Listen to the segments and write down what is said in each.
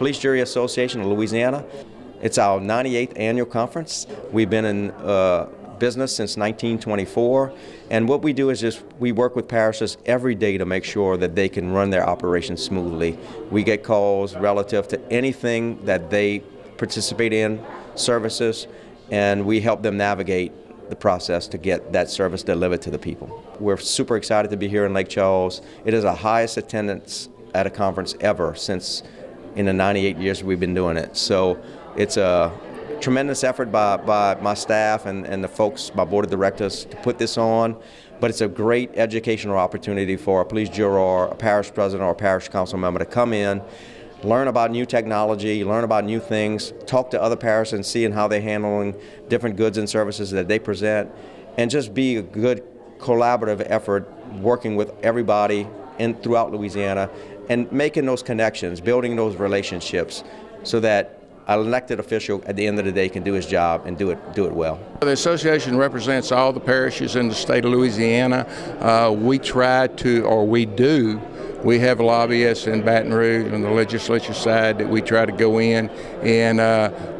Police Jury Association of Louisiana. It's our 98th annual conference. We've been in business since 1924, and what we do is we work with parishes every day to make sure that they can run their operations smoothly. We get calls relative to anything that they participate in, services, and we help them navigate the process to get that service delivered to the people. We're super excited to be here in Lake Charles. It is the highest attendance at a conference ever since in the 98 years we've been doing it. So it's a tremendous effort by my staff and the folks, my board of directors, to put this on. But it's a great educational opportunity for a police juror, a parish president, or a parish council member to come in, learn about new technology, learn about new things, talk to other parishes and seeing how they're handling different goods and services that they present, and just be a good collaborative effort working with everybody throughout Louisiana and making those connections, building those relationships so that an elected official at the end of the day can do his job and do it well. The association represents all the parishes in the state of Louisiana. We have lobbyists in Baton Rouge on the legislature side that we try to go in and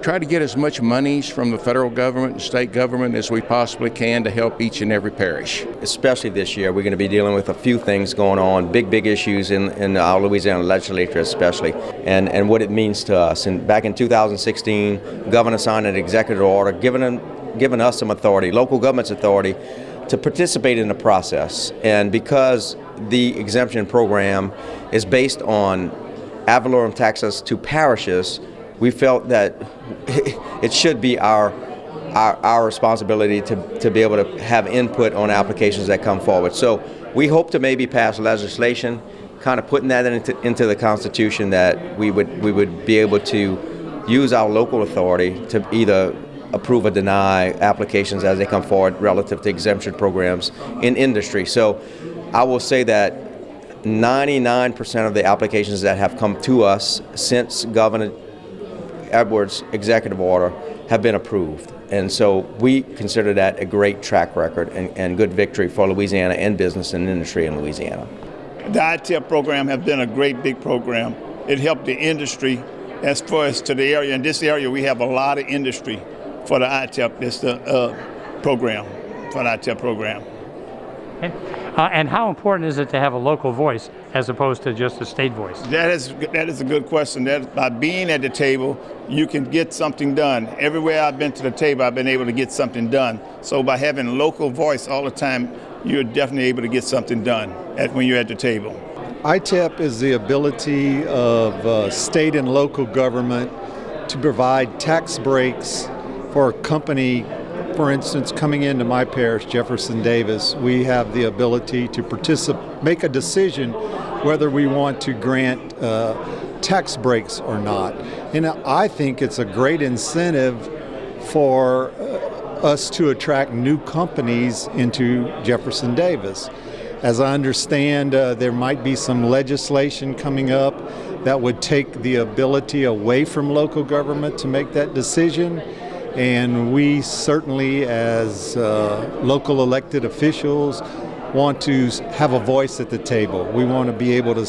try to get as much monies from the federal government and state government as we possibly can to help each and every parish. Especially this year, we're going to be dealing with a few things going on, big issues in our Louisiana legislature especially, and what it means to us. And back in 2016, Governor signed an executive order giving us some authority, local government's authority, to participate in the process. And because the exemption program is based on ad valorem taxes to parishes, we felt that it should be our responsibility to be able to have input on applications that come forward. So we hope to maybe pass legislation, kind of putting that into the Constitution, that we would be able to use our local authority to either approve or deny applications as they come forward relative to exemption programs in industry. So I will say that 99% of the applications that have come to us since Governor Edwards' executive order have been approved. And so we consider that a great track record and good victory for Louisiana and business and industry in Louisiana. The ITEP program has been a great big program. It helped the industry as far as to the area. In this area, we have a lot of industry for the ITEP. That's the program, for the ITEP program. And how important is it to have a local voice as opposed to just a state voice? That is a good question. That by being at the table, you can get something done. Everywhere I've been to the table, I've been able to get something done. So by having a local voice all the time, you're definitely able to get something done when you're at the table. ITEP is the ability of state and local government to provide tax breaks for a company. For instance, coming into my parish, Jefferson Davis, we have the ability to make a decision whether we want to grant tax breaks or not. And I think it's a great incentive for us to attract new companies into Jefferson Davis. As I understand, there might be some legislation coming up that would take the ability away from local government to make that decision. And we certainly, as local elected officials, want to have a voice at the table. We want to be able to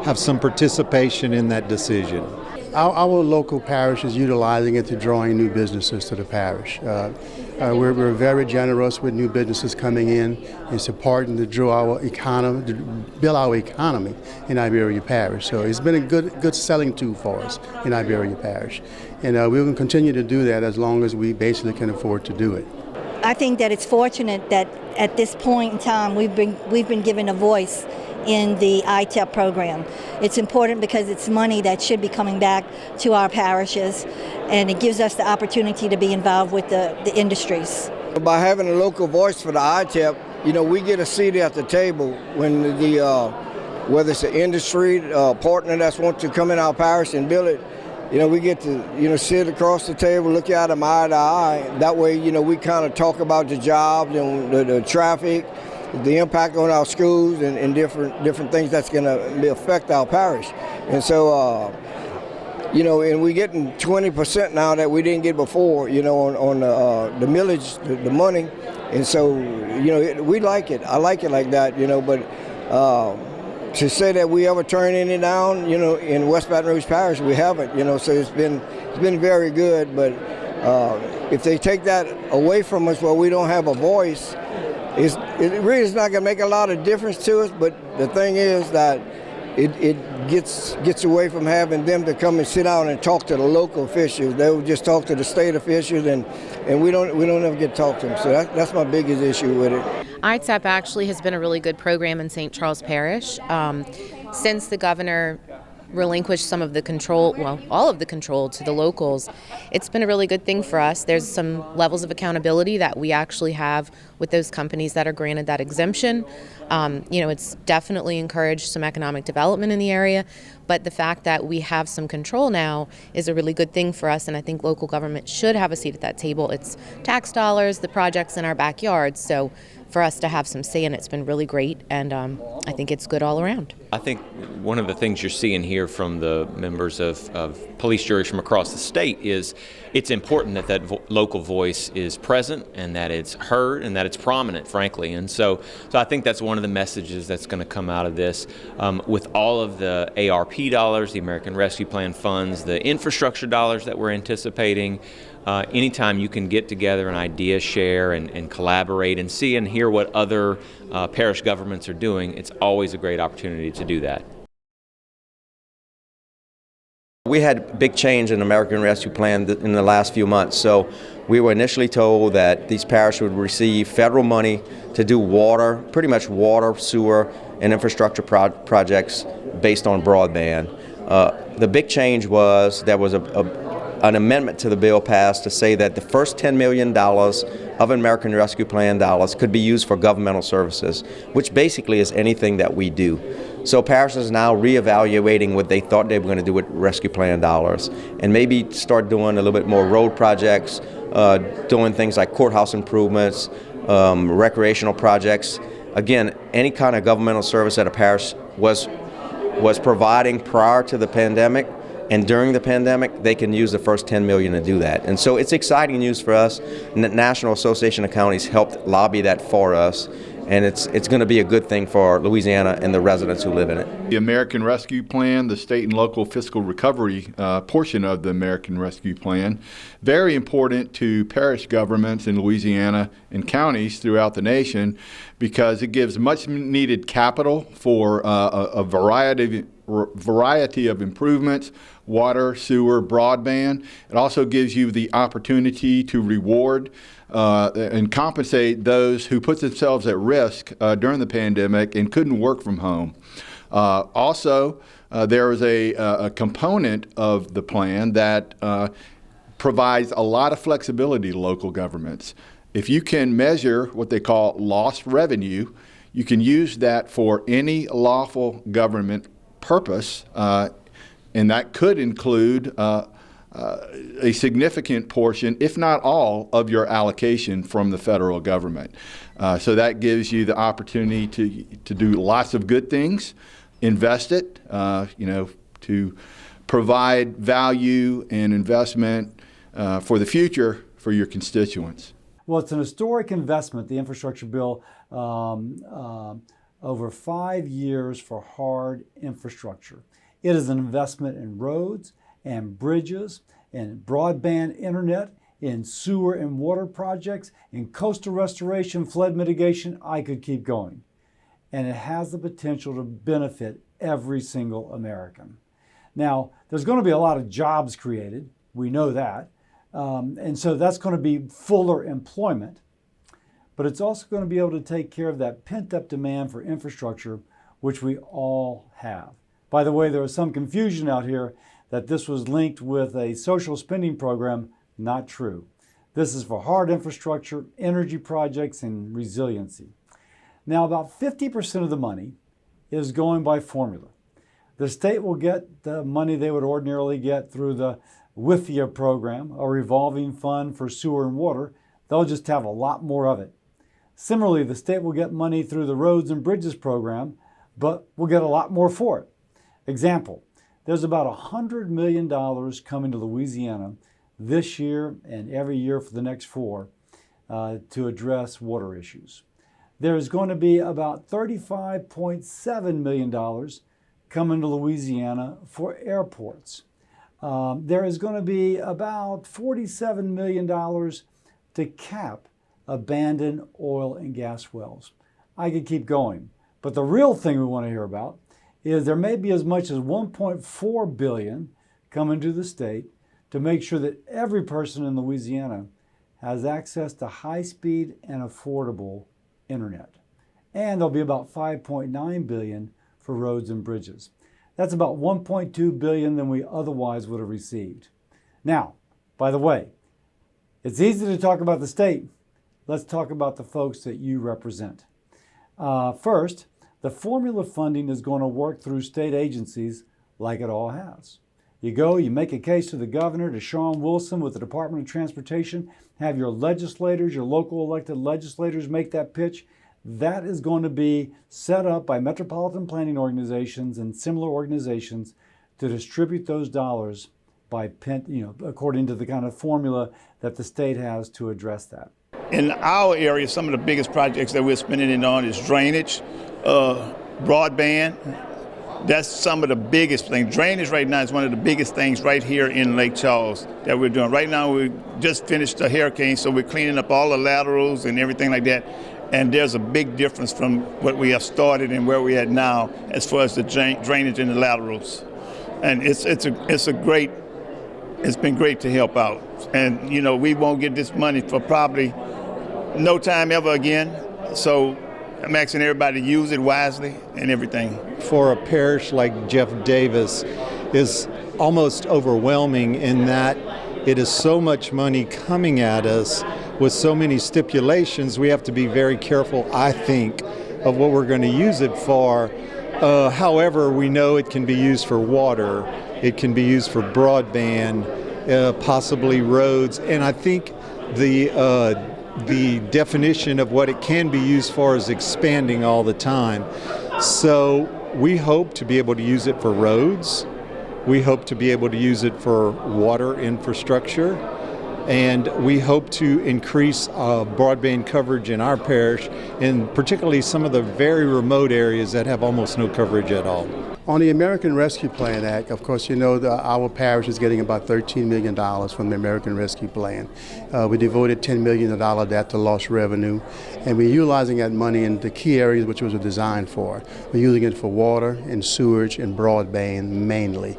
have some participation in that decision. Our local parish is utilizing it to drawing new businesses to the parish. We're very generous with new businesses coming in. It's important to draw our economy, to build our economy in Iberia Parish. So it's been a good selling tool for us in Iberia Parish. And we will continue to do that as long as we basically can afford to do it. I think that it's fortunate that at this point in time we've been given a voice in the ITEP program. It's important because it's money that should be coming back to our parishes, and it gives us the opportunity to be involved with the industries. By having a local voice for the ITEP, we get a seat at the table when whether it's an industry partner that's want to come in our parish and build it. We get to, sit across the table, look at them eye to eye. That way, we kind of talk about the jobs and the traffic, the impact on our schools and different things that's going to affect our parish. And so, and we're getting 20% now that we didn't get before, on the millage, the money. And so, we like it. I like it like that, but to say that we ever turn any down, in West Baton Rouge Parish, we haven't, so it's been very good. But if they take that away from us where we don't have a voice, it really is not going to make a lot of difference to us. But the thing is that it gets away from having them to come and sit down and talk to the local officials. They will just talk to the state officials, and we don't ever get to talk to them. So that's my biggest issue with it. ITEP actually has been a really good program in St. Charles Parish. Since the governor relinquished some of the control, well, all of the control to the locals, it's been a really good thing for us. There's some levels of accountability that we actually have with those companies that are granted that exemption. It's definitely encouraged some economic development in the area, but the fact that we have some control now is a really good thing for us, and I think local government should have a seat at that table. It's tax dollars, the projects in our backyard, so for us to have some say in it's been really great, and I think it's good all around. I think one of the things you're seeing here from the members of police juries from across the state is it's important that local voice is present and that it's heard and that it's prominent, frankly. And so I think that's one of the messages that's going to come out of this. With all of the ARP dollars, the American Rescue Plan funds, the infrastructure dollars that we're anticipating, anytime you can get together and idea share and collaborate and see and hear what other parish governments are doing, it's always a great opportunity to do that. We had big change in the American Rescue Plan in the last few months. So we were initially told that these parishes would receive federal money to do water, pretty much water, sewer, and infrastructure projects based on broadband. The big change was there was an amendment to the bill passed to say that the first $10 million of American Rescue Plan dollars could be used for governmental services, which basically is anything that we do. So parishes are now reevaluating what they thought they were going to do with rescue plan dollars, and maybe start doing a little bit more road projects, doing things like courthouse improvements, recreational projects. Again, any kind of governmental service that a parish was providing prior to the pandemic and during the pandemic, they can use the first $10 million to do that. And so it's exciting news for us. And the National Association of Counties helped lobby that for us. And it's going to be a good thing for Louisiana and the residents who live in it. The American Rescue Plan, the state and local fiscal recovery portion of the American Rescue Plan, very important to parish governments in Louisiana and counties throughout the nation because it gives much needed capital for a variety of improvements, water, sewer, broadband. It also gives you the opportunity to reward and compensate those who put themselves at risk during the pandemic and couldn't work from home. Also, there is a component of the plan that provides a lot of flexibility to local governments. If you can measure what they call lost revenue, you can use that for any lawful government purpose, and that could include a significant portion, if not all, of your allocation from the federal government. So that gives you the opportunity to do lots of good things, invest it, to provide value and investment for the future for your constituents. Well, it's an historic investment, the infrastructure bill, over 5 years for hard infrastructure. It is an investment in roads and bridges, in broadband internet, in sewer and water projects, in coastal restoration, flood mitigation. I could keep going. And it has the potential to benefit every single American. Now, there's going to be a lot of jobs created. We know that. And so that's going to be fuller employment. But it's also going to be able to take care of that pent-up demand for infrastructure, which we all have. By the way, there was some confusion out here that this was linked with a social spending program. Not true. This is for hard infrastructure, energy projects, and resiliency. Now, about 50% of the money is going by formula. The state will get the money they would ordinarily get through the WIFIA program, a revolving fund for sewer and water. They'll just have a lot more of it. Similarly, the state will get money through the Roads and Bridges program, but we'll get a lot more for it. Example, there's about $100 million coming to Louisiana this year and every year for the next 4 to address water issues. There's going to be about $35.7 million coming to Louisiana for airports. There is going to be about $47 million to cap abandoned oil and gas wells. I could keep going, but the real thing we want to hear about is there may be as much as $1.4 billion coming to the state to make sure that every person in Louisiana has access to high-speed and affordable internet. And there'll be about $5.9 billion for roads and bridges. That's about $1.2 billion than we otherwise would have received. Now, by the way, it's easy to talk about the state. Let's talk about the folks that you represent. First, the formula funding is going to work through state agencies like it all has. You go, you make a case to the governor, to Sean Wilson with the Department of Transportation, have your legislators, your local elected legislators make that pitch. That is going to be set up by metropolitan planning organizations and similar organizations to distribute those dollars by, according to the kind of formula that the state has to address that. In our area, some of the biggest projects that we're spending it on is drainage, broadband. That's some of the biggest things. Drainage right now is one of the biggest things right here in Lake Charles that we're doing. Right now, we just finished a hurricane, so we're cleaning up all the laterals and everything like that. And there's a big difference from what we have started and where we're at now as far as the drainage and the laterals. And it's been great to help out. And, we won't get this money for probably no time ever again. So I'm asking everybody to use it wisely and everything. For a parish like Jeff Davis is almost overwhelming in that it is so much money coming at us with so many stipulations. We have to be very careful, I think, of what we're going to use it for. However, we know it can be used for water, it can be used for broadband, possibly roads, and I think the definition of what it can be used for is expanding all the time. So we hope to be able to use it for roads. We hope to be able to use it for water infrastructure. And we hope to increase broadband coverage in our parish, and particularly some of the very remote areas that have almost no coverage at all. On the American Rescue Plan Act, of course, our parish is getting about $13 million from the American Rescue Plan. We devoted $10 million of that to lost revenue, and we're utilizing that money in the key areas which it was designed for. We're using it for water and sewage and broadband mainly.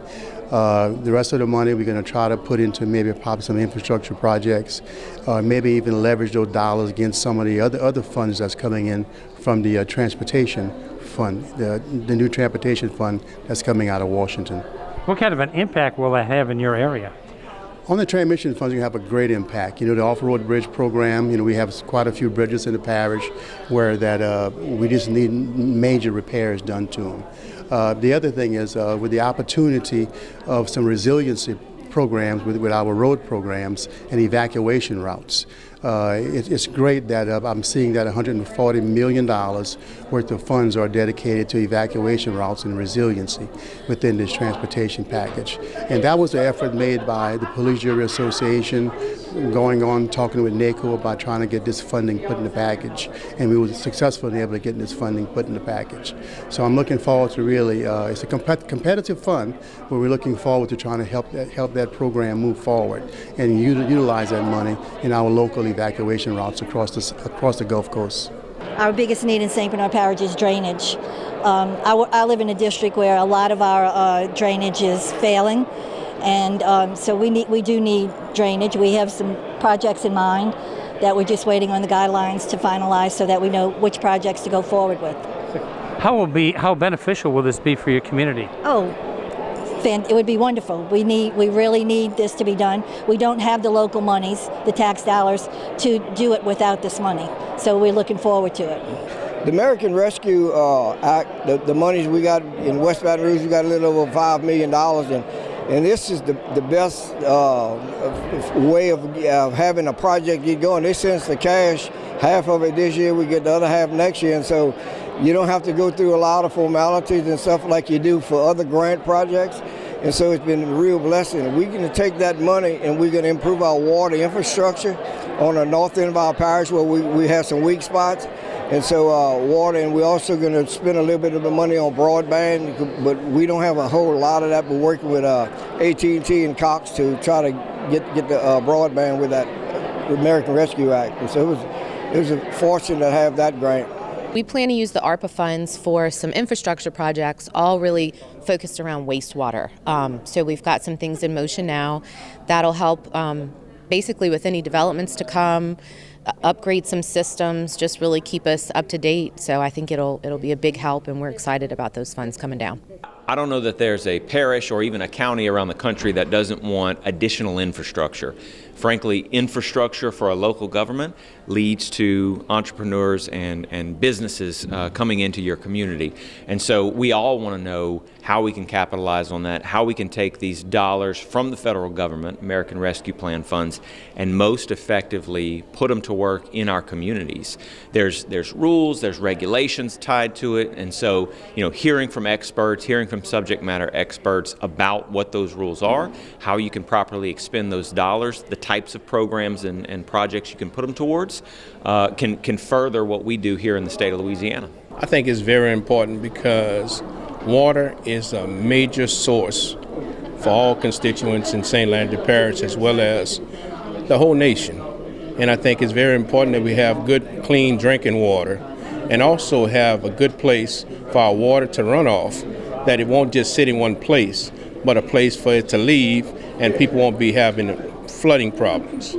The rest of the money we're going to try to put into maybe probably some infrastructure projects, maybe even leverage those dollars against some of the other funds that's coming in from the transportation fund, the new transportation fund that's coming out of Washington. What kind of an impact will that have in your area? On the transmission funds, you have a great impact. The off-road bridge program, we have quite a few bridges in the parish where that we just need major repairs done to them. The other thing is with the opportunity of some resiliency programs with our road programs and evacuation routes. It's great that I'm seeing that $140 million worth of funds are dedicated to evacuation routes and resiliency within this transportation package. And that was the effort made by the Police Jury Association, going on talking with NACO about trying to get this funding put in the package. And we were successful in able to get this funding put in the package. So I'm looking forward to really, it's a competitive fund, but we're looking forward to trying to help that program move forward and utilize that money in our local evacuation routes across the Gulf Coast. Our biggest need in St. Bernard Parish is drainage. I live in a district where a lot of our drainage is failing, and so we do need drainage. We have some projects in mind that we're just waiting on the guidelines to finalize so that we know which projects to go forward with. How beneficial will this be for your community? It would be wonderful. We really need this to be done. We don't have the local monies, the tax dollars, to do it without this money. So we're looking forward to it. The American Rescue Act, the monies we got in West Baton Rouge, we got a little over $5 million, and this is the best way of having a project get going. They send us the cash, half of it this year, we get the other half next year, and so you don't have to go through a lot of formalities and stuff like you do for other grant projects. And so it's been a real blessing. We're going to take that money and we're going to improve our water infrastructure on the north end of our parish where we have some weak spots. And so water, and we're also going to spend a little bit of the money on broadband, but we don't have a whole lot of that. We're working with AT&T and Cox to try to get the broadband with that American Rescue Act. And so it was a fortune to have that grant. We plan to use the ARPA funds for some infrastructure projects, all really focused around wastewater. So we've got some things in motion now that'll help basically with any developments to come, upgrade some systems, just really keep us up to date. So I think it'll be a big help, and we're excited about those funds coming down. I don't know that there's a parish or even a county around the country that doesn't want additional infrastructure. Frankly, infrastructure for a local government leads to entrepreneurs and businesses coming into your community. And so we all want to know how we can capitalize on that, how we can take these dollars from the federal government, American Rescue Plan funds, and most effectively put them to work in our communities. There's rules, there's regulations tied to it, and so hearing from experts, hearing from subject matter experts about what those rules are, how you can properly expend those dollars, the types of programs and projects you can put them towards, can further what we do here in the state of Louisiana. I think it's very important because water is a major source for all constituents in St. Landry Parish as well as the whole nation. And I think it's very important that we have good, clean drinking water and also have a good place for our water to run off, that it won't just sit in one place, but a place for it to leave and people won't be having flooding problems.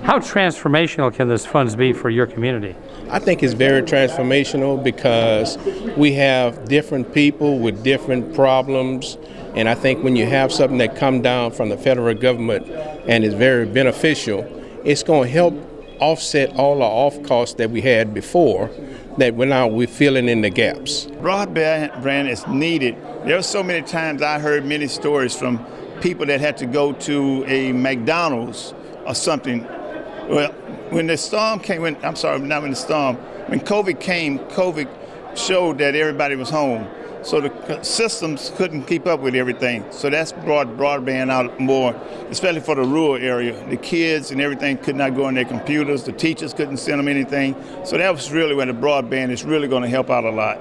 How transformational can this funds be for your community? I think it's very transformational because we have different people with different problems, and I think when you have something that comes down from the federal government and is very beneficial, it's going to help offset all the off costs that we had before, that we're filling in the gaps. Broadband is needed. There were so many times I heard many stories from people that had to go to a McDonald's or something. Well, when the storm came, when COVID came, COVID showed that everybody was home. So the systems couldn't keep up with everything. So that's brought broadband out more, especially for the rural area. The kids and everything could not go on their computers. The teachers couldn't send them anything. So that was really where the broadband is really going to help out a lot.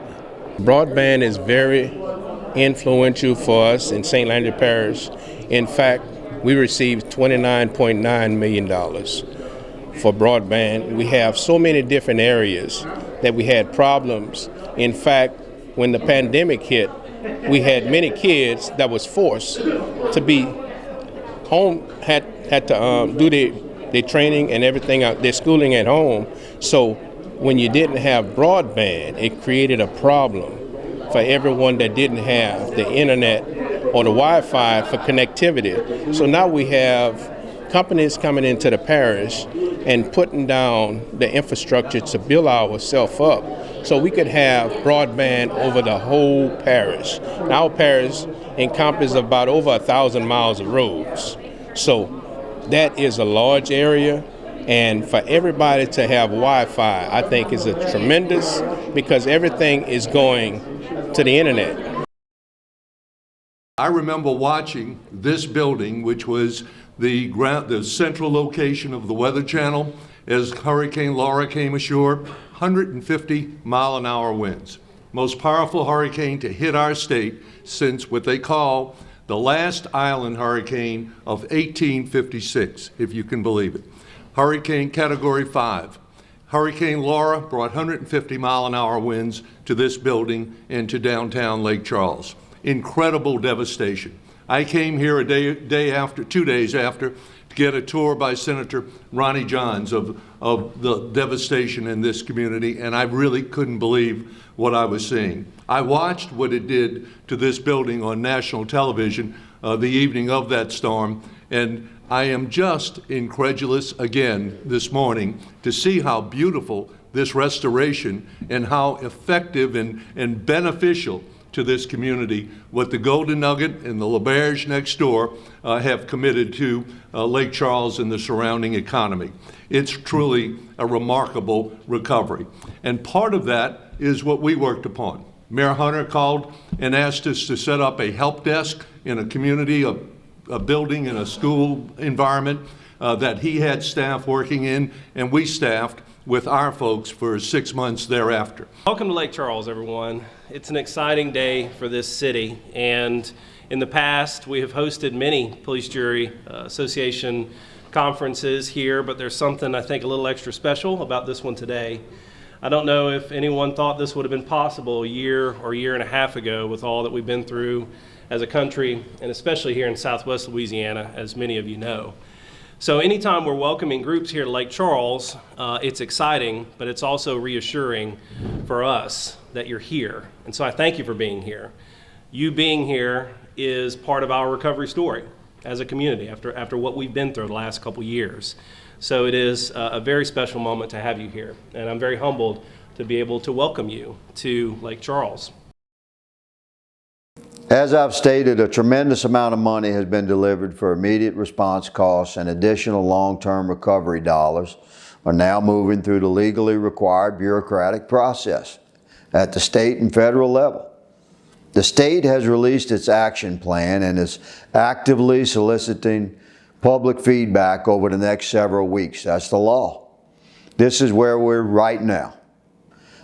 Broadband is very influential for us in St. Landry Parish. In fact, we received $29.9 million for broadband. We have so many different areas that we had problems. In fact, when the pandemic hit, we had many kids that was forced to be home, had to do their training and everything, their schooling at home. So when you didn't have broadband, it created a problem for everyone that didn't have the internet or the Wi-Fi for connectivity. So now we have companies coming into the parish and putting down the infrastructure to build ourselves up so we could have broadband over the whole parish. Our parish encompasses about over 1,000 miles of roads. So that is a large area, and for everybody to have Wi-Fi, I think is a tremendous, because everything is going to the internet. I remember watching this building, which was the central location of the Weather Channel, as Hurricane Laura came ashore, 150 mile an hour winds. Most powerful hurricane to hit our state since what they call the last island hurricane of 1856, if you can believe it. Hurricane Category 5. Hurricane Laura brought 150 mile an hour winds to this building and to downtown Lake Charles. Incredible devastation. I came here 2 days after, to get a tour by Senator Ronnie Johns of the devastation in this community, and I really couldn't believe what I was seeing. I watched what it did to this building on national television the evening of that storm, and I am just incredulous again this morning to see how beautiful this restoration and how effective and beneficial to this community what the Golden Nugget and the L'Auberge next door have committed to Lake Charles and the surrounding economy. It's truly a remarkable recovery. And part of that is what we worked upon. Mayor Hunter called and asked us to set up a help desk in a community, a building in a school environment that he had staff working in, and we staffed with our folks for 6 months thereafter. Welcome to Lake Charles, everyone. It's an exciting day for this city, and in the past we have hosted many Police Jury Association conferences here, but there's something I think a little extra special about this one today. I don't know if anyone thought this would have been possible a year or a year and a half ago with all that we've been through as a country, and especially here in Southwest Louisiana, as many of you know. So anytime we're welcoming groups here to Lake Charles, it's exciting, but it's also reassuring for us that you're here. And so I thank you for being here. You being here is part of our recovery story as a community after what we've been through the last couple years. So it is a very special moment to have you here, and I'm very humbled to be able to welcome you to Lake Charles. As I've stated, a tremendous amount of money has been delivered for immediate response costs, and additional long-term recovery dollars are now moving through the legally required bureaucratic process at the state and federal level. The state has released its action plan and is actively soliciting public feedback over the next several weeks. That's the law. This is where we're right now.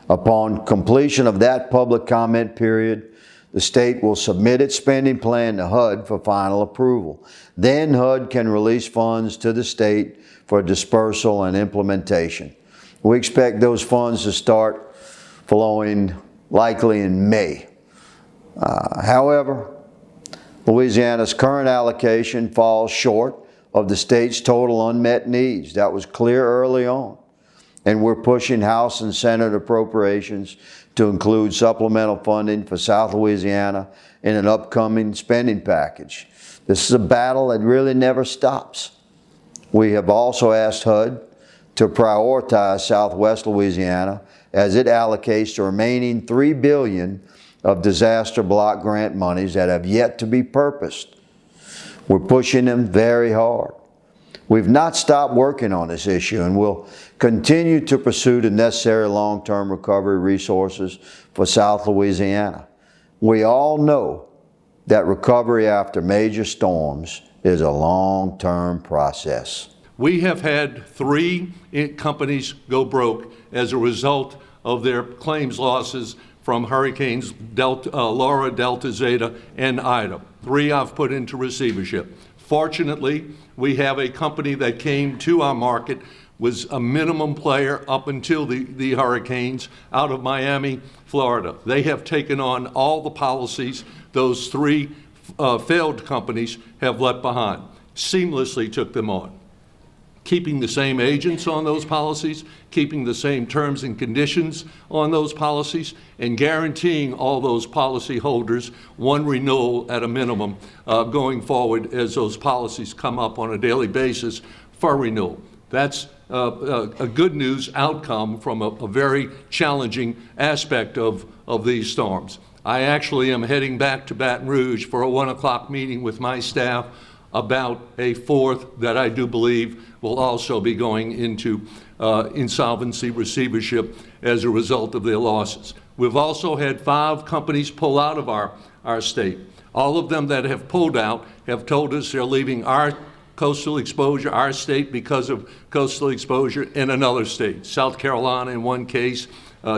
Upon completion of that public comment period, the state will submit its spending plan to HUD for final approval. Then HUD can release funds to the state for dispersal and implementation. We expect those funds to start flowing likely in May. However, Louisiana's current allocation falls short of the state's total unmet needs. That was clear early on. And we're pushing House and Senate appropriations to include supplemental funding for South Louisiana in an upcoming spending package. This is a battle that really never stops. We have also asked HUD to prioritize Southwest Louisiana as it allocates the remaining $3 billion of disaster block grant monies that have yet to be purposed. We're pushing them very hard. We've not stopped working on this issue, and we'll continue to pursue the necessary long-term recovery resources for South Louisiana. We all know that recovery after major storms is a long-term process. We have had 3 companies go broke as a result of their claims losses from Hurricanes Laura, Delta, Zeta, and Ida. 3 I've put into receivership. Fortunately, we have a company that came to our market, was a minimum player up until the hurricanes out of Miami, Florida. They have taken on all the policies those 3 failed companies have left behind, seamlessly took them on. Keeping the same agents on those policies, keeping the same terms and conditions on those policies, and guaranteeing all those policy holders one renewal at a minimum going forward as those policies come up on a daily basis for renewal. That's a good news outcome from a very challenging aspect of these storms. I actually am heading back to Baton Rouge for a 1 o'clock meeting with my staff about a 4th that I do believe will also be going into insolvency receivership as a result of their losses. We've also had 5 companies pull out of our state. All of them that have pulled out have told us they're leaving our coastal exposure, our state, because of coastal exposure in another state. South Carolina in one case,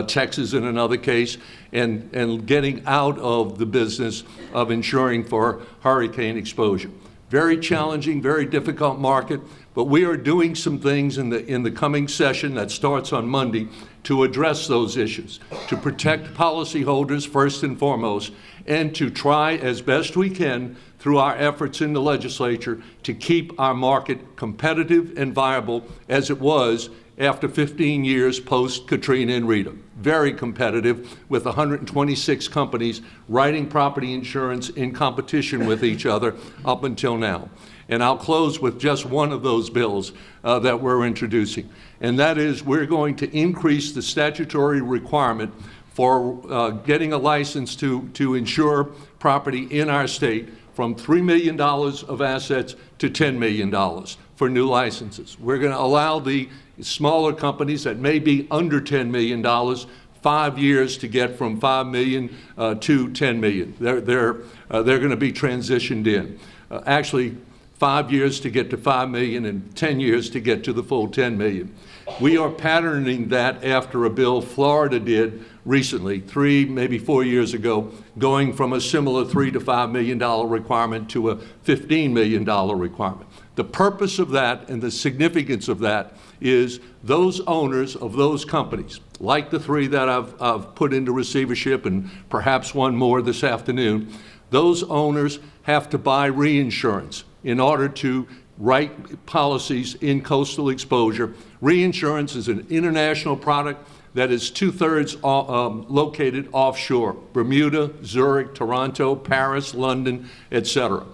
Texas in another case, and getting out of the business of insuring for hurricane exposure. Very challenging, very difficult market, but we are doing some things in the coming session that starts on Monday to address those issues, to protect policyholders first and foremost, and to try as best we can through our efforts in the legislature to keep our market competitive and viable as it was after 15 years post-Katrina and Rita. Very competitive, with 126 companies writing property insurance in competition with each other up until now. And I'll close with just one of those bills that we're introducing, and that is we're going to increase the statutory requirement for getting a license to insure property in our state from $3 million of assets to $10 million for new licenses. We're going to allow the smaller companies that may be under $10 million 5 years to get from 5 million to 10 million. They're going to be transitioned in. Actually, 5 years to get to 5 million and 10 years to get to the full 10 million. We are patterning that after a bill Florida did recently, 3, maybe 4 years ago, going from a similar $3 to $5 million requirement to a $15 million requirement. The purpose of that and the significance of that is those owners of those companies, like the 3 that I've put into receivership and perhaps one more this afternoon, those owners have to buy reinsurance in order to write policies in coastal exposure. Reinsurance is an international product that is 2/3 located offshore: Bermuda, Zurich, Toronto, Paris, London, etc.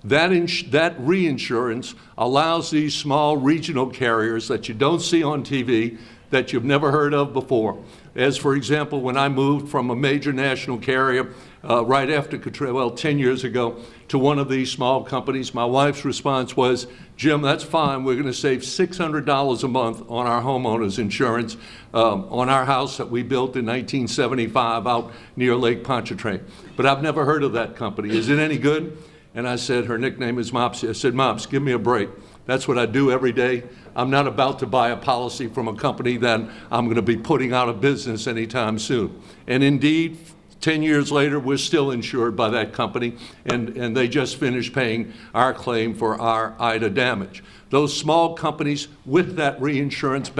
That reinsurance allows these small regional carriers that you don't see on TV, that you've never heard of before. As for example, when I moved from a major national carrier right after Katrina, well, 10 years ago, to one of these small companies, my wife's response was, "Jim, that's fine. We're going to save $600 a month on our homeowners insurance on our house that we built in 1975 out near Lake Pontchartrain. But I've never heard of that company. Is it any good?" And I said, her nickname is Mopsy. I said, "Mops, give me a break. That's what I do every day. I'm not about to buy a policy from a company that I'm going to be putting out of business anytime soon." And indeed, 10 years later, we're still insured by that company, and they just finished paying our claim for our Ida damage. Those small companies with that reinsurance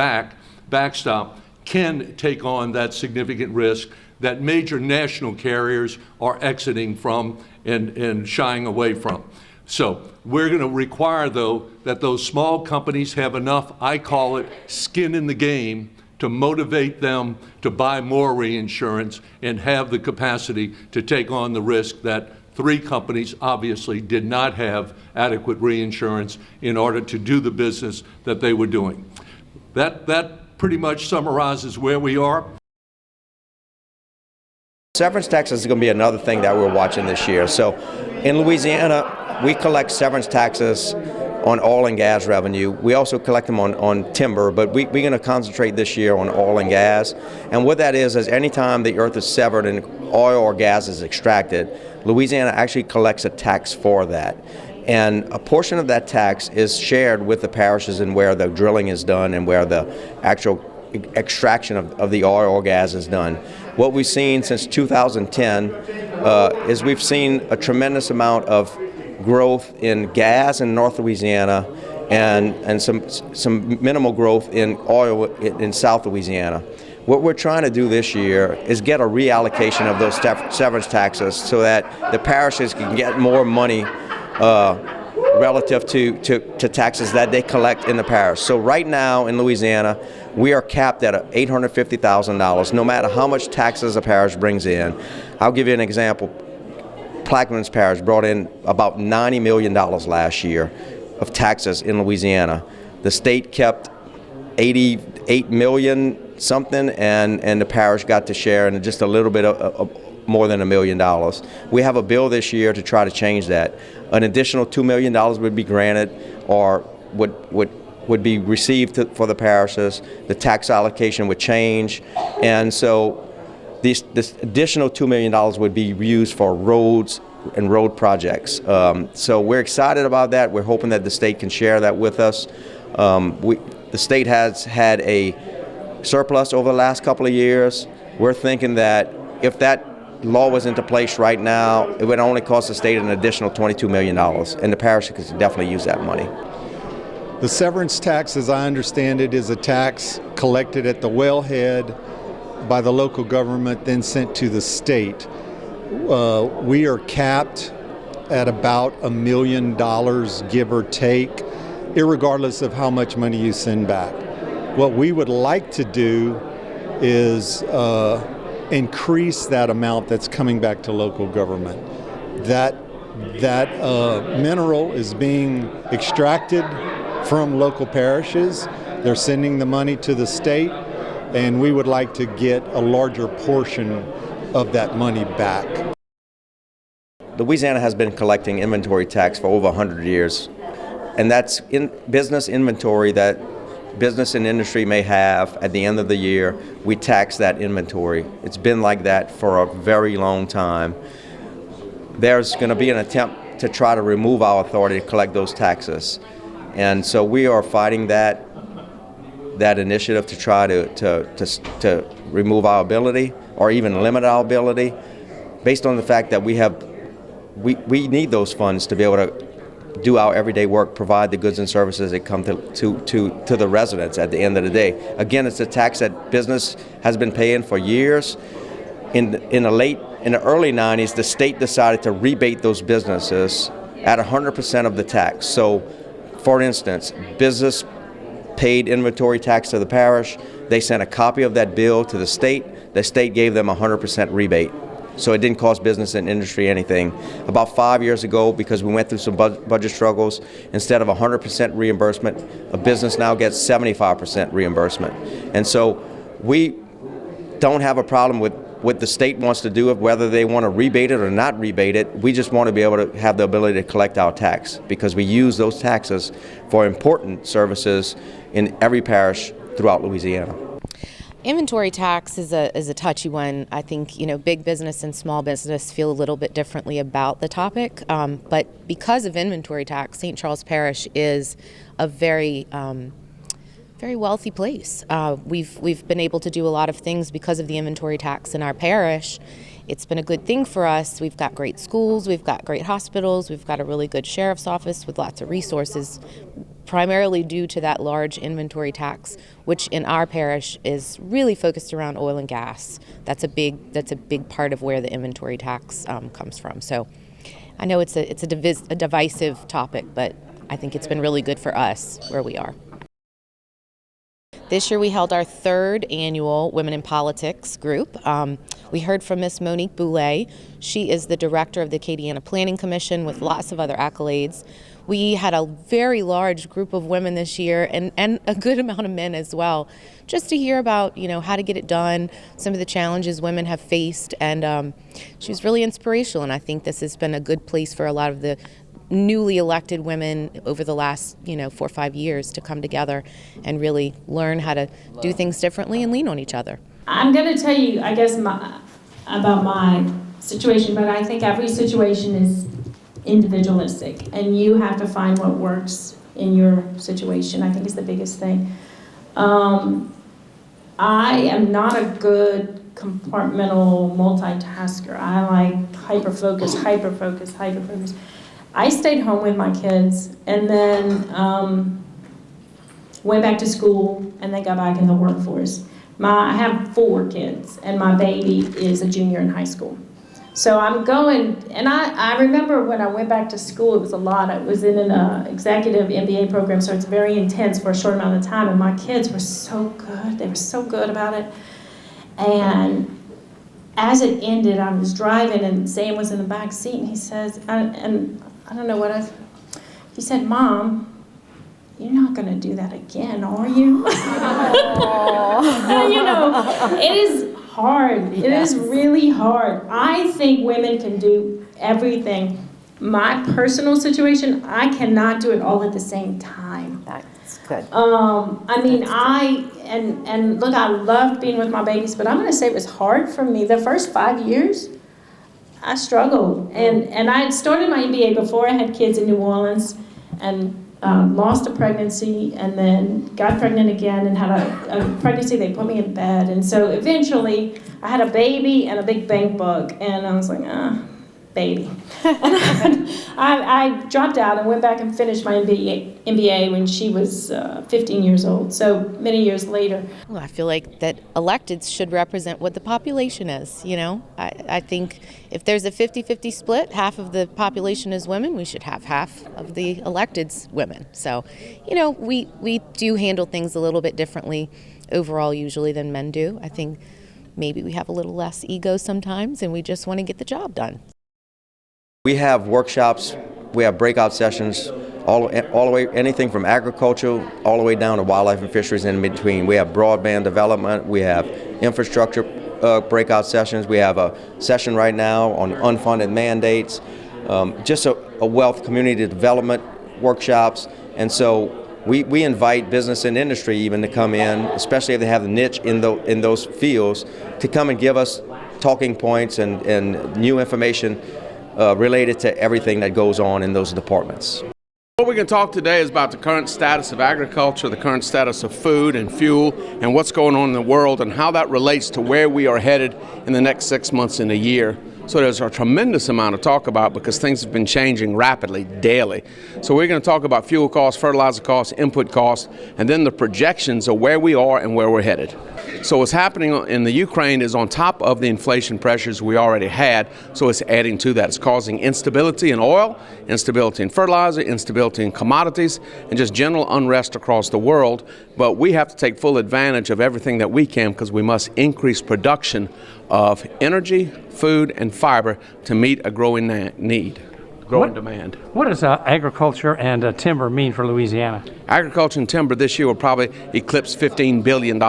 backstop can take on that significant risk that major national carriers are exiting from and shying away from. So we're going to require, though, that those small companies have enough, I call it, skin in the game, to motivate them to buy more reinsurance and have the capacity to take on the risk that 3 companies obviously did not have adequate reinsurance in order to do the business that they were doing. That pretty much summarizes where we are. Severance taxes is going to be another thing that we're watching this year. So in Louisiana, we collect severance taxes on oil and gas revenue. We also collect them on timber, but we're going to concentrate this year on oil and gas. And what that is any time the earth is severed and oil or gas is extracted, Louisiana actually collects a tax for that. And a portion of that tax is shared with the parishes and where the drilling is done and where the actual extraction of the oil or gas is done. What we've seen since 2010 is we've seen a tremendous amount of growth in gas in North Louisiana and some minimal growth in oil in South Louisiana. What we're trying to do this year is get a reallocation of those severance taxes so that the parishes can get more money relative to taxes that they collect in the parish. So right now in Louisiana, we are capped at $850,000, no matter how much taxes a parish brings in. I'll give you an example. Plaquemines Parish brought in about $90 million last year of taxes in Louisiana. The state kept $88 million something, and the parish got to share in just a little bit of more than $1 million. We have a bill this year to try to change that. An additional $2 million would be granted or would be received for the parishes. The tax allocation would change, and so this additional $2 million would be used for roads and road projects. So we're excited about that. We're hoping that the state can share that with us. The state has had a surplus over the last couple of years. We're thinking that if that law was into place right now, it would only cost the state an additional $22 million, and the parish could definitely use that money. The severance tax, as I understand it, is a tax collected at the wellhead by the local government, then sent to the state. We are capped at about $1 million, give or take, irregardless of how much money you send back. What we would like to do is increase that amount that's coming back to local government. That mineral is being extracted from local parishes. They're sending the money to the state, and we would like to get a larger portion of that money back. Louisiana has been collecting inventory tax for over 100 years, and that's in business inventory that business and industry may have at the end of the year, we tax that inventory. It's been like that for a very long time. There's going to be an attempt to try to remove our authority to collect those taxes. And so we are fighting that initiative to try to remove our ability or even limit our ability based on the fact that we need those funds to be able to do our everyday work, provide the goods and services that come to the residents at the end of the day. Again, it's a tax that business has been paying for years. In the early 90s, the state decided to rebate those businesses at 100% of the tax. So, for instance, business paid inventory tax to the parish. They sent a copy of that bill to the state. The state gave them a 100% rebate. So it didn't cost business and industry anything. About 5 years ago, because we went through some budget struggles, instead of 100% reimbursement, a business now gets 75% reimbursement. And so we don't have a problem with what the state wants to do, whether they want to rebate it or not rebate it. We just want to be able to have the ability to collect our tax because we use those taxes for important services in every parish throughout Louisiana. Inventory tax is a touchy one. I think, big business and small business feel a little bit differently about the topic. But because of inventory tax, St. Charles Parish is a very wealthy place. We've been able to do a lot of things because of the inventory tax in our parish. It's been a good thing for us. We've got great schools, we've got great hospitals, we've got a really good sheriff's office with lots of resources, primarily due to that large inventory tax, which in our parish is really focused around oil and gas. That's a big part of where the inventory tax comes from. So I know it's a divisive topic, but I think it's been really good for us where we are. This year we held our third annual Women in Politics group. We heard from Miss Monique Boulay. She is the director of the Acadiana Planning Commission with lots of other accolades. We had a very large group of women this year and a good amount of men as well, just to hear about how to get it done, some of the challenges women have faced, and she was really inspirational, and I think this has been a good place for a lot of the newly elected women over the last 4 or 5 years to come together and really learn how to do things differently and lean on each other. I'm going to tell you, I guess, about my situation, but I think every situation is individualistic, and you have to find what works in your situation. I think is the biggest thing. I am not a good compartmental multitasker. I like hyper-focus. I stayed home with my kids and then went back to school and then got back in the workforce. I have 4 kids and my baby is a junior in high school. So I'm going, and I remember when I went back to school, it was a lot. I was in an executive MBA program, so it's very intense for a short amount of time, and my kids were so good. They were so good about it. And as it ended, I was driving, and Sam was in the back seat, and he says, and I don't know what he said, "Mom, you're not going to do that again, are you?" It is hard. It is really hard. I think women can do everything. My personal situation, I cannot do it all at the same time. That's good. I mean, and look, I loved being with my babies, but I'm going to say it was hard for me. The first 5 years, I struggled. And I had started my MBA before I had kids in New Orleans, and lost a pregnancy, and then got pregnant again and had a pregnancy. They put me in bed, and so eventually I had a baby and a big bank bug, and I was like, baby. And I dropped out and went back and finished my MBA when she was 15 years old, so many years later. Well, I feel like that electeds should represent what the population is, I think if there's a 50-50 split, half of the population is women, we should have half of the electeds women. So, we do handle things a little bit differently overall usually than men do. I think maybe we have a little less ego sometimes and we just want to get the job done. We have workshops, we have breakout sessions, all the way, anything from agriculture all the way down to wildlife and fisheries in between. We have broadband development, we have infrastructure breakout sessions, we have a session right now on unfunded mandates, just a wealth community development workshops. And so we invite business and industry even to come in, especially if they have a niche in those fields, to come and give us talking points and new information related to everything that goes on in those departments. What we're going to talk today is about the current status of agriculture, the current status of food and fuel, and what's going on in the world and how that relates to where we are headed in the next 6 months and a year. So there's a tremendous amount to talk about because things have been changing rapidly, daily. So we're going to talk about fuel costs, fertilizer costs, input costs, and then the projections of where we are and where we're headed. So what's happening in the Ukraine is on top of the inflation pressures we already had, so it's adding to that. It's causing instability in oil, instability in fertilizer, instability in commodities, and just general unrest across the world. But we have to take full advantage of everything that we can because we must increase production of energy, food, and fiber to meet a growing need. Growing demand. What does agriculture and timber mean for Louisiana? Agriculture and timber this year will probably eclipse $15 billion.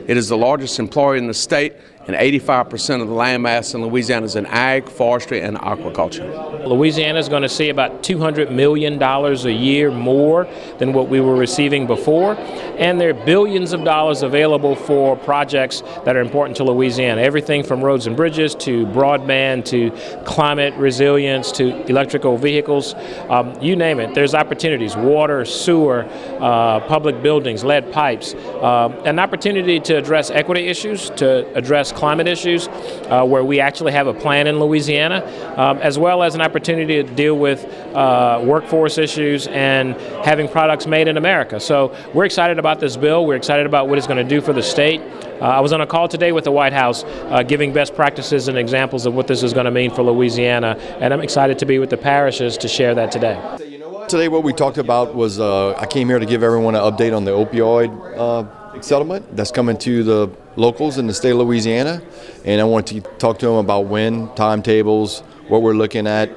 It is the largest employer in the state, and 85% of the land mass in Louisiana is in ag, forestry, and aquaculture. Louisiana is going to see about $200 million a year more than what we were receiving before, and there are billions of dollars available for projects that are important to Louisiana. Everything from roads and bridges to broadband to climate resilience to electrical vehicles, you name it. There's opportunities, water, sewer, public buildings, lead pipes, an opportunity to address equity issues, to address climate issues, where we actually have a plan in Louisiana, as well as an opportunity to deal with workforce issues and having products made in America. So we're excited about this bill. We're excited about what it's going to do for the state. I was on a call today with the White House giving best practices and examples of what this is going to mean for Louisiana, and I'm excited to be with the parishes to share that today. Today what we talked about was I came here to give everyone an update on the opioid settlement that's coming to the locals in the state of Louisiana, and I want to talk to them about when, timetables, what we're looking at,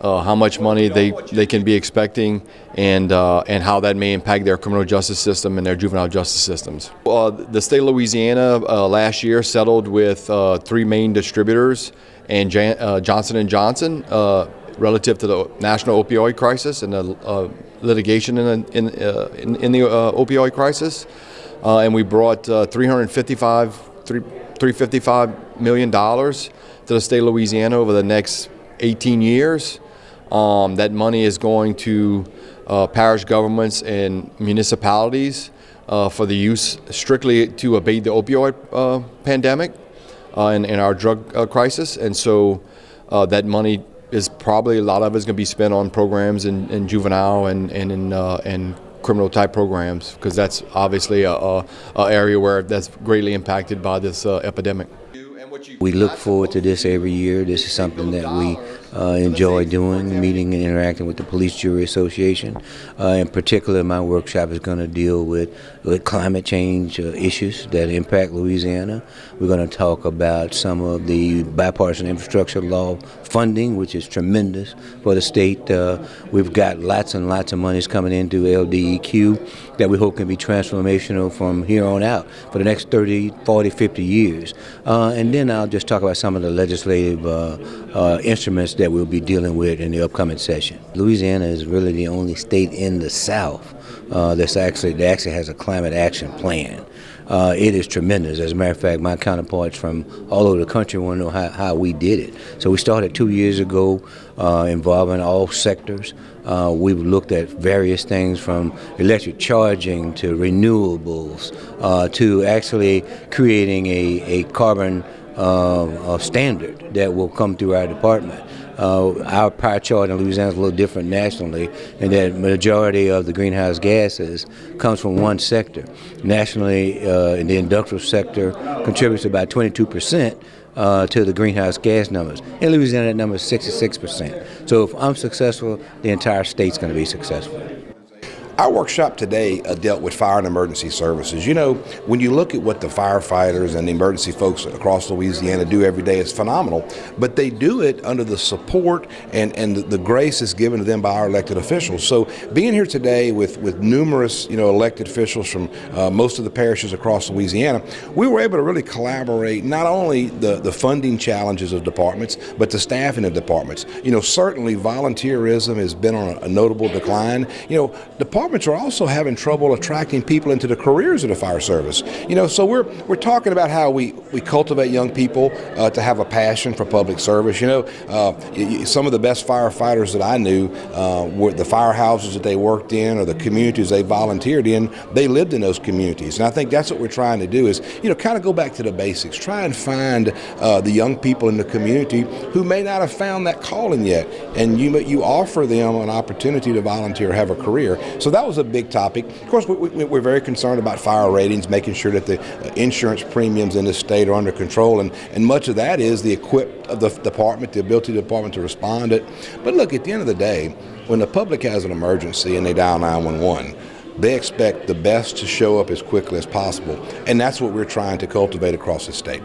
how much money they can be expecting, and how that may impact their criminal justice system and their juvenile justice systems. The state of Louisiana last year settled with 3 main distributors and Johnson & Johnson relative to the national opioid crisis and the litigation in the opioid crisis. And we brought $355 million to the state of Louisiana over the next 18 years. That money is going to parish governments and municipalities for the use strictly to abate the opioid pandemic and our drug crisis. And so that money is probably, a lot of it is going to be spent on programs in juvenile and in criminal type programs, because that's obviously a area where that's greatly impacted by this epidemic. We look forward to this every year. This is something that we enjoy doing, meeting and interacting with the Police Jury Association. In particular, my workshop is going to deal with climate change issues that impact Louisiana. We're going to talk about some of the bipartisan infrastructure law funding, which is tremendous for the state. We've got lots and lots of monies coming into LDEQ that we hope can be transformational from here on out for the next 30, 40, 50 years. And then I'll just talk about some of the legislative instruments that we'll be dealing with in the upcoming session. Louisiana is really the only state in the South that actually has a climate action plan. It is tremendous. As a matter of fact, my counterparts from all over the country want to know how we did it. So we started 2 years ago involving all sectors. We've looked at various things from electric charging to renewables to actually creating a carbon standard that will come through our department. Our pie chart in Louisiana is a little different nationally, and that majority of the greenhouse gases comes from one sector. Nationally, in the industrial sector contributes about 22% to the greenhouse gas numbers. In Louisiana, that number is 66%. So if I'm successful, the entire state's going to be successful. Our workshop today dealt with fire and emergency services. You know, when you look at what the firefighters and the emergency folks across Louisiana do every day, it's phenomenal. But they do it under the support and the grace is given to them by our elected officials. So being here today with numerous, elected officials from most of the parishes across Louisiana, we were able to really collaborate not only the funding challenges of departments, but the staffing of departments. Certainly volunteerism has been on a notable decline. Departments departments are also having trouble attracting people into the careers of the fire service. You know, so we're talking about how we cultivate young people to have a passion for public service. You know, some of the best firefighters that I knew were the firehouses that they worked in or the communities they volunteered in. They lived in those communities, and I think that's what we're trying to do is, you know, kind of go back to the basics. Try and find the young people in the community who may not have found that calling yet, and you offer them an opportunity to volunteer, have a career. So that was a big topic. Of course, we're very concerned about fire ratings, making sure that the insurance premiums in the state are under control, and much of that is the equip of the department, the ability of the department to respond. But look, at the end of the day, when the public has an emergency and they dial 911, they expect the best to show up as quickly as possible, and that's what we're trying to cultivate across the state.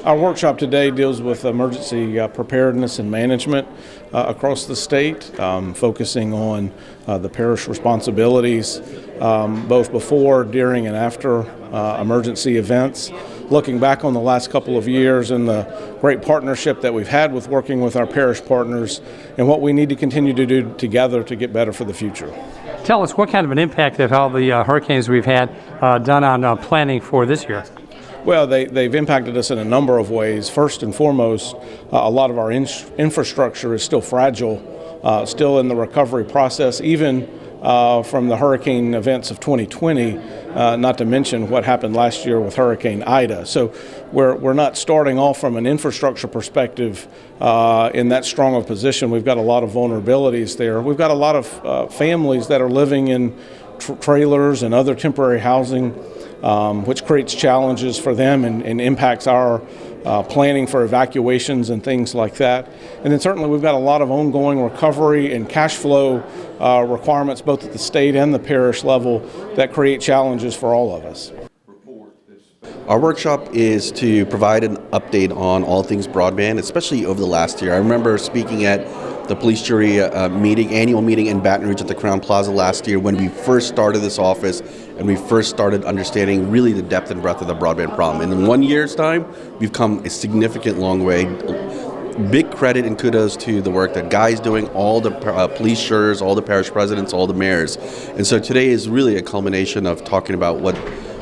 Our workshop today deals with emergency preparedness and management across the state, focusing on the parish responsibilities both before, during, and after emergency events. Looking back on the last couple of years and the great partnership that we've had with working with our parish partners and what we need to continue to do together to get better for the future. Tell us, what kind of an impact have all the hurricanes we've had done on planning for this year? Well, they've impacted us in a number of ways. First and foremost, a lot of our infrastructure is still fragile, still in the recovery process, even from the hurricane events of 2020, not to mention what happened last year with Hurricane Ida. So we're not starting off from an infrastructure perspective in that strong of a position. We've got a lot of vulnerabilities there. We've got a lot of families that are living in trailers and other temporary housing, which creates challenges for them and impacts our planning for evacuations and things like that. And then certainly we've got a lot of ongoing recovery and cash flow requirements both at the state and the parish level that create challenges for all of us. Our workshop is to provide an update on all things broadband, especially over the last year. I remember speaking at the police jury annual meeting in Baton Rouge at the Crown Plaza last year when we first started this office and we first started understanding really the depth and breadth of the broadband problem. And in 1 year's time, we've come a significant long way. Big credit and kudos to the work that Guy's doing, all the police jurors, all the parish presidents, all the mayors. And so today is really a culmination of talking about what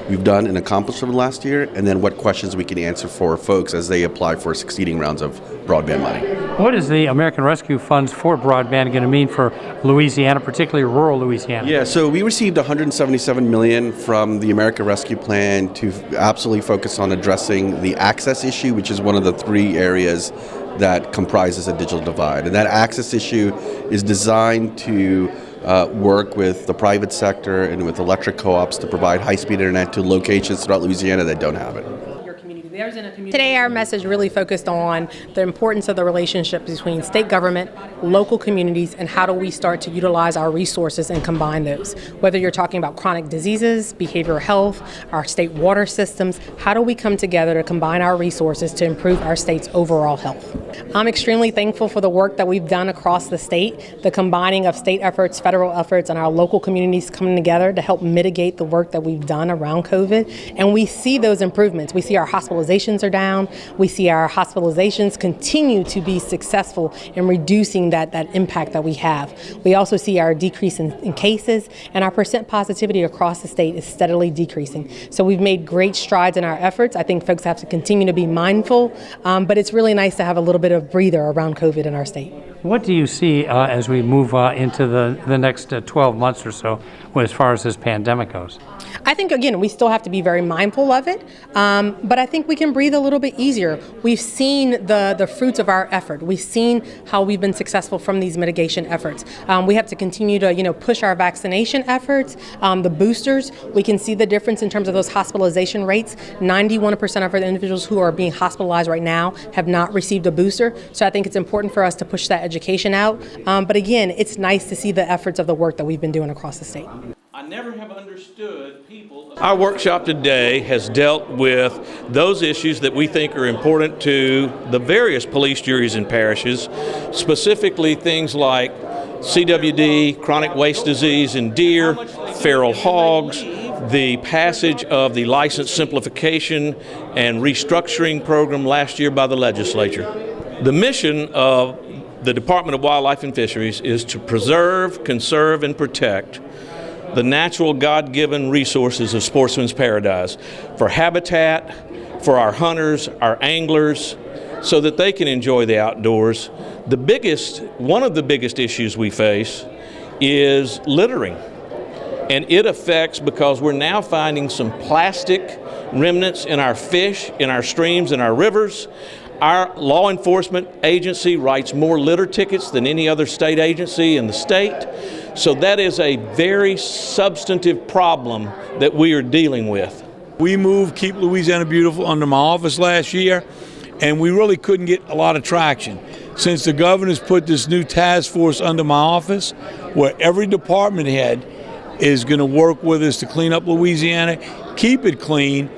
we've done and accomplished over the last year, and then what questions we can answer for folks as they apply for succeeding rounds of broadband money. What is the American Rescue Funds for broadband going to mean for Louisiana, particularly rural Louisiana? Yeah, so we received $177 million from the American Rescue Plan to absolutely focus on addressing the access issue, which is one of the three areas that comprises a digital divide. And that access issue is designed to work with the private sector and with electric co-ops to provide high-speed internet to locations throughout Louisiana that don't have it. Today our message really focused on the importance of the relationship between state government, local communities, and how do we start to utilize our resources and combine those. Whether you're talking about chronic diseases, behavioral health, our state water systems, how do we come together to combine our resources to improve our state's overall health? I'm extremely thankful for the work that we've done across the state, the combining of state efforts, federal efforts, and our local communities coming together to help mitigate the work that we've done around COVID. And we see those improvements. We see our hospitalizations are down. We see our hospitalizations continue to be successful in reducing that impact that we have. We also see our decrease in cases, and our percent positivity across the state is steadily decreasing. So we've made great strides in our efforts. I think folks have to continue to be mindful, but it's really nice to have a little bit of breather around COVID in our state. What do you see as we move into the next 12 months or so as far as this pandemic goes? I think, again, we still have to be very mindful of it, but I think we can breathe a little bit easier. We've seen the fruits of our effort. We've seen how we've been successful from these mitigation efforts. We have to continue to, push our vaccination efforts, the boosters. We can see the difference in terms of those hospitalization rates. 91% of our individuals who are being hospitalized right now have not received a booster. So I think it's important for us to push that education out. But again, it's nice to see the efforts of the work that we've been doing across the state. I never have understood people. Our workshop today has dealt with those issues that we think are important to the various police juries and parishes, specifically things like CWD, chronic waste disease in deer, feral hogs, the passage of the license simplification and restructuring program last year by the legislature. The mission of the Department of Wildlife and Fisheries is to preserve, conserve, and protect the natural God-given resources of Sportsman's Paradise for habitat, for our hunters, our anglers, so that they can enjoy the outdoors. One of the biggest issues we face is littering. And it affects, because we're now finding some plastic remnants in our fish, in our streams, in our rivers. Our law enforcement agency writes more litter tickets than any other state agency in the state. So that is a very substantive problem that we are dealing with. We moved Keep Louisiana Beautiful under my office last year, and we really couldn't get a lot of traction. Since the governor's put this new task force under my office, where every department head is going to work with us to clean up Louisiana, keep it clean,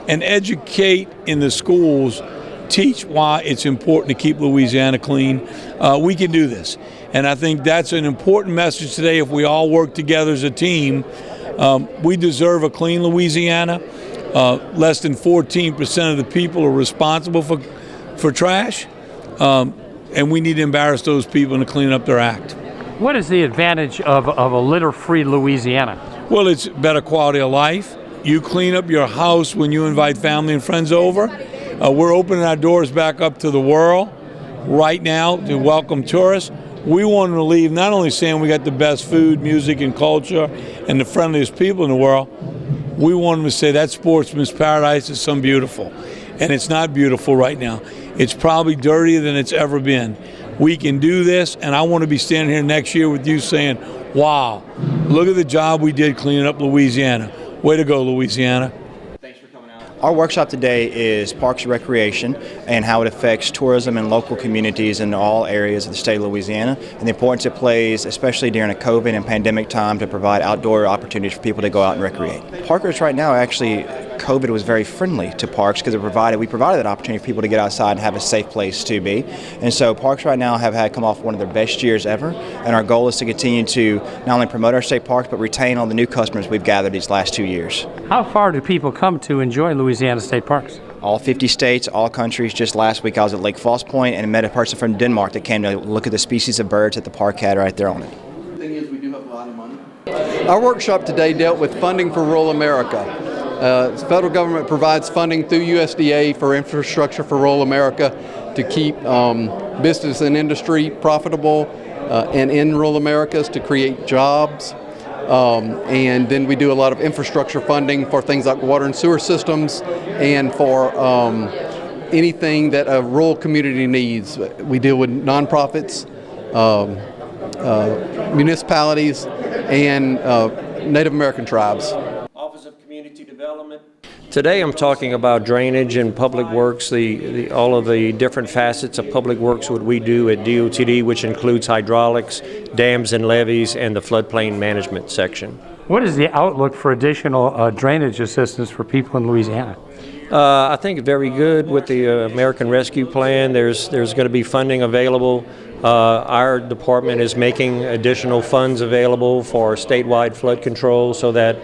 and educate in the schools, teach why it's important to keep Louisiana clean. We can do this. And I think that's an important message today. If we all work together as a team, we deserve a clean Louisiana. Less than 14% of the people are responsible for trash, and we need to embarrass those people to clean up their act. What is the advantage of a litter-free Louisiana? Well, it's better quality of life. You clean up your house when you invite family and friends over. We're opening our doors back up to the world right now to welcome tourists. We want them to leave not only saying we got the best food, music, and culture and the friendliest people in the world, we want them to say that Sportsman's Paradise is some beautiful. And it's not beautiful right now. It's probably dirtier than it's ever been. We can do this, and I want to be standing here next year with you saying, wow, look at the job we did cleaning up Louisiana. Way to go, Louisiana. Our workshop today is Parks and Recreation and how it affects tourism and local communities in all areas of the state of Louisiana, and the importance it plays, especially during a COVID and pandemic time, to provide outdoor opportunities for people to go out and recreate. Parkers right now, actually, COVID was very friendly to parks because we provided that opportunity for people to get outside and have a safe place to be. And so parks right now have come off one of their best years ever, and our goal is to continue to not only promote our state parks but retain all the new customers we've gathered these last 2 years. How far do people come to enjoy Louisiana state parks? All 50 states, all countries. Just last week I was at Lake Falls Point and met a person from Denmark that came to look at the species of birds that the park had right there on it. The thing is, we do have a lot of money. Our workshop today dealt with funding for rural America. The federal government provides funding through USDA for infrastructure for rural America to keep business and industry profitable and in rural Americas to create jobs. And then we do a lot of infrastructure funding for things like water and sewer systems and for anything that a rural community needs. We deal with nonprofits, municipalities, and Native American tribes. Office of Community Development. Today I'm talking about drainage and public works, all of the different facets of public works what we do at DOTD, which includes hydraulics, dams and levees, and the floodplain management section. What is the outlook for additional drainage assistance for people in Louisiana? I think very good with the American Rescue Plan. There's going to be funding available. Our department is making additional funds available for statewide flood control so that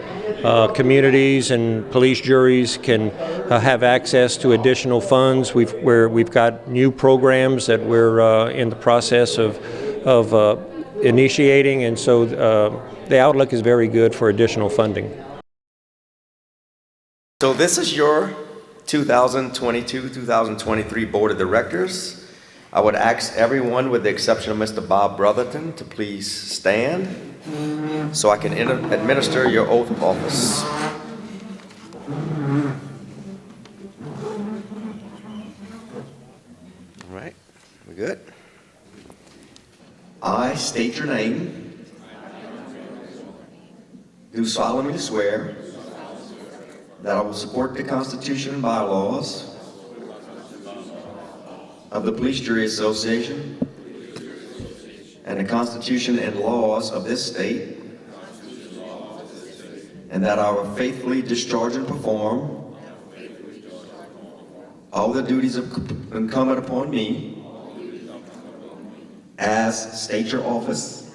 communities and police juries can have access to additional funds. We've got new programs that we're in the process of initiating, and so the outlook is very good for additional funding. So this is your 2022-2023 Board of Directors. I would ask everyone, with the exception of Mr. Bob Brotherton, to please stand so I can administer your oath of office. All right, we're good. I state your name. Do solemnly swear that I will support the Constitution and bylaws of the Police Jury Association and the Constitution and laws of this state, and that I will faithfully discharge and perform all the duties incumbent upon me as state your office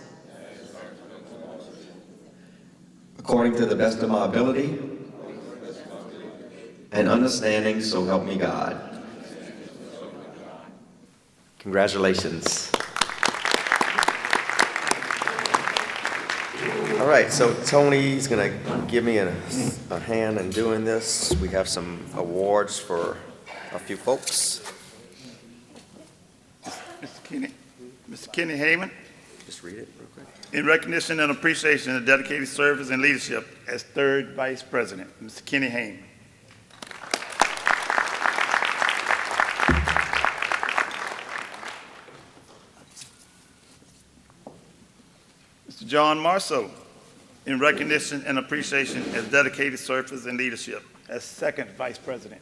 according to the best of my ability and understanding, so help me God. Congratulations. All right, so Tony's going to give me a hand in doing this. We have some awards for a few folks. Mr. Kenny Heyman. Just read it real quick. In recognition and appreciation of dedicated service and leadership as third Vice President, Mr. Kenny Heyman. Mr. John Marshall, in recognition and appreciation as dedicated service and leadership as second Vice President.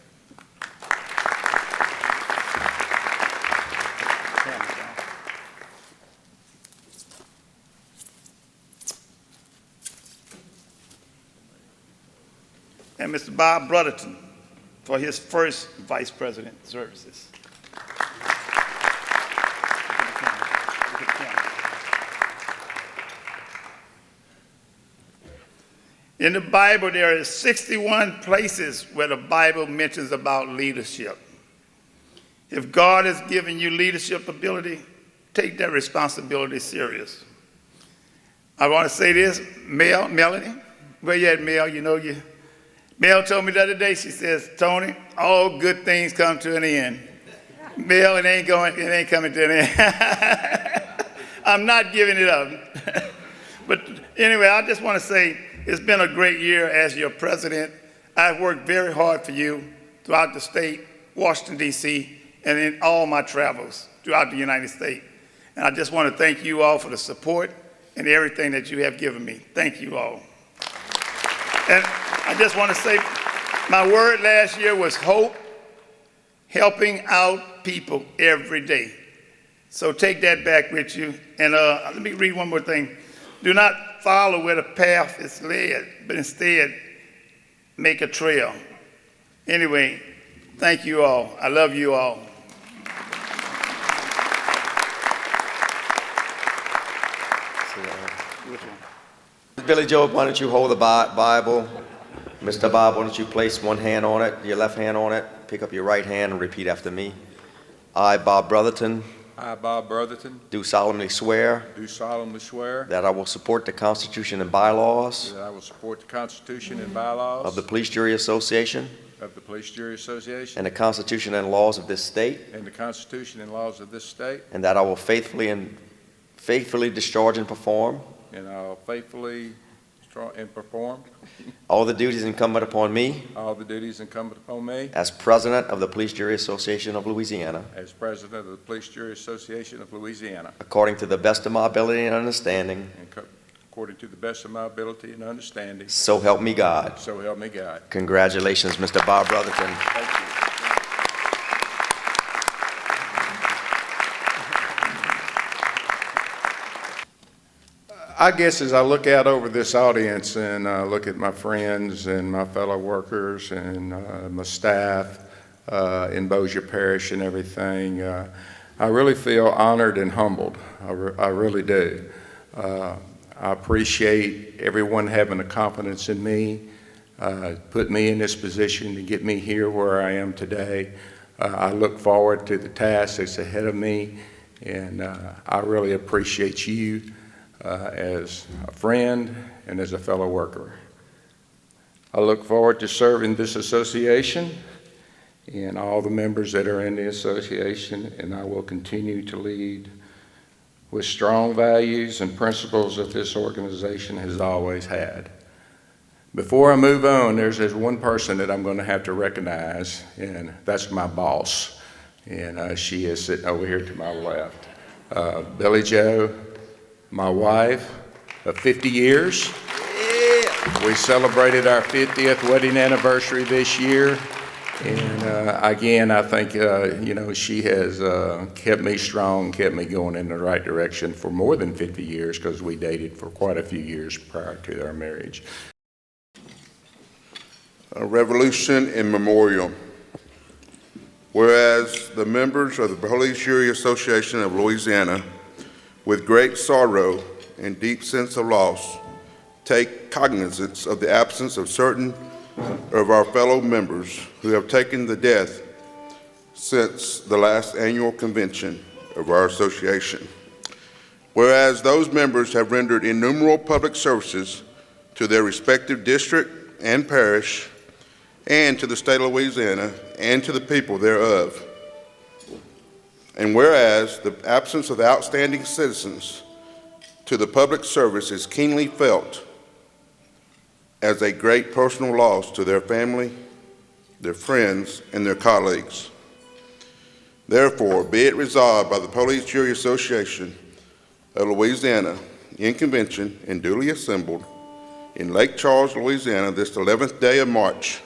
And Mr. Bob Brotherton for his first Vice President services. In the Bible, there are 61 places where the Bible mentions about leadership. If God has given you leadership ability, take that responsibility serious. I want to say this, Melanie, where you at, Mel? You know you. Mel told me the other day, she says, Tony, all good things come to an end. Mel, it ain't coming to an end. I'm not giving it up. But anyway, I just want to say it's been a great year as your president. I've worked very hard for you throughout the state, Washington, D.C., and in all my travels throughout the United States. And I just want to thank you all for the support and everything that you have given me. Thank you all. And I just want to say, my word last year was hope, helping out people every day. So take that back with you. And let me read one more thing. Do not follow where the path is led, but instead make a trail. Anyway, thank you all. I love you all. Billy Joe, why don't you hold the Bible? Mr. Bob, why don't you place one hand on it, your left hand on it, pick up your right hand and repeat after me. I, Bob Brotherton, I, Bob Brotherton, do solemnly swear do solemnly swear that I will support the Constitution and bylaws that I will support the Constitution and bylaws of the Police Jury Association of the Police Jury Association and the Constitution and laws of this state, and the Constitution and laws of this state, and that I will faithfully discharge and perform and I'll faithfully and perform all the duties incumbent upon me all the duties incumbent upon me as President of the Police Jury Association of Louisiana, as President of the Police Jury Association of Louisiana, according to the best of my ability and understanding. and according to the best of my ability and understanding. So help me God. So help me God. Congratulations, Mr. Bob Brotherton. Thank you. I guess as I look out over this audience and look at my friends and my fellow workers and my staff in Bossier Parish and everything, I really feel honored and humbled. I really do. I appreciate everyone having a confidence in me, put me in this position to get me here where I am today. I look forward to the task that's ahead of me, and I really appreciate you as a friend and as a fellow worker. I look forward to serving this association and all the members that are in the association, and I will continue to lead with strong values and principles that this organization has always had. Before I move on, there's one person that I'm going to have to recognize, and that's my boss, and she is sitting over here to my left. Billy Joe, my wife of 50 years. Yeah. We celebrated our 50th wedding anniversary this year. And again, I think, she has kept me strong, kept me going in the right direction for more than 50 years because we dated for quite a few years prior to our marriage. A Revolution in Memorial. Whereas the members of the Police Jury Association of Louisiana, with great sorrow and deep sense of loss, take cognizance of the absence of certain of our fellow members who have taken the death since the last annual convention of our association. Whereas those members have rendered innumerable public services to their respective district and parish, and to the state of Louisiana, and to the people thereof. And whereas the absence of outstanding citizens to the public service is keenly felt as a great personal loss to their family, their friends, and their colleagues. Therefore, be it resolved by the Police Jury Association of Louisiana in convention and duly assembled in Lake Charles, Louisiana, this 11th day of March,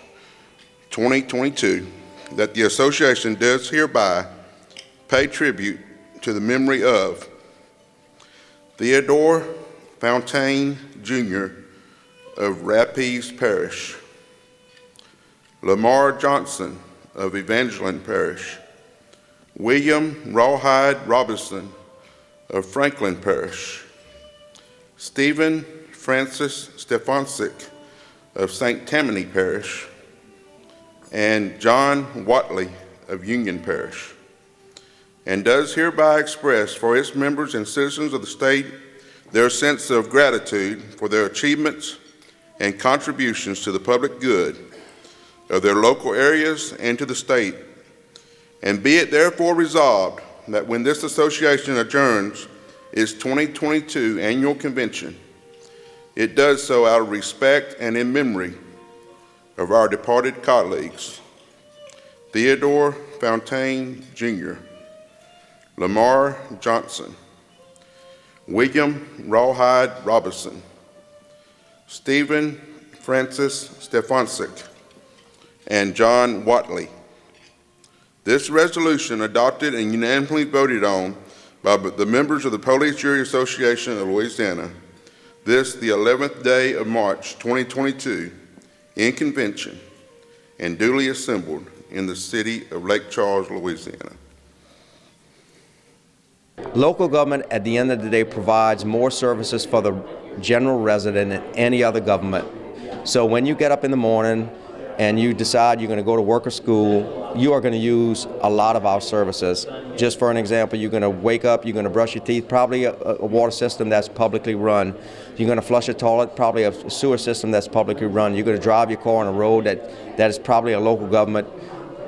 2022, that the association does hereby pay tribute to the memory of Theodore Fontaine, Jr. of Rapides Parish, Lamar Johnson of Evangeline Parish, William Rawhide Robinson of Franklin Parish, Stephen Francis Stefancic of St. Tammany Parish, and John Watley of Union Parish, and does hereby express for its members and citizens of the state their sense of gratitude for their achievements and contributions to the public good of their local areas and to the state. And be it therefore resolved that when this association adjourns its 2022 annual convention, it does so out of respect and in memory of our departed colleagues, Theodore Fontaine, Jr., Lamar Johnson, William Rawhide Robinson, Stephen Francis Stefancic, and John Watley. This resolution, adopted and unanimously voted on by the members of the Police Jury Association of Louisiana, this the 11th day of March 2022, in convention and duly assembled in the city of Lake Charles, Louisiana. Local government, at the end of the day, provides more services for the general resident than any other government. So when you get up in the morning and you decide you're going to go to work or school, you are going to use a lot of our services. Just for an example, you're going to wake up, you're going to brush your teeth, probably a water system that's publicly run. You're going to flush a toilet, probably a sewer system that's publicly run. You're going to drive your car on a road that is probably a local government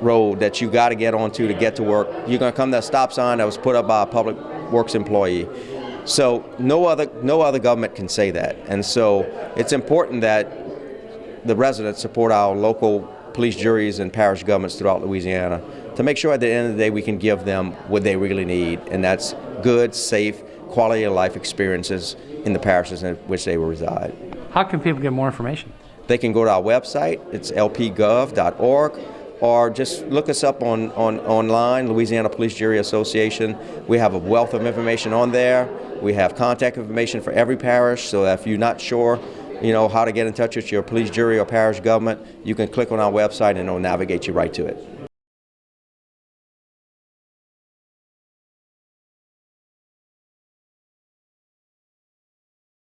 road that you got to get onto to get to work. You're going to come to a stop sign that was put up by a public works employee. So no other government can say that. And so it's important that the residents support our local police juries and parish governments throughout Louisiana to make sure at the end of the day we can give them what they really need, and that's good, safe, quality of life experiences in the parishes in which they will reside. How can people get more information? They can go to our website, it's lpgov.org, or just look us up online, Louisiana Police Jury Association. We have a wealth of information on there. We have contact information for every parish, so that if you're not sure how to get in touch with your police jury or parish government, you can click on our website and it'll navigate you right to it.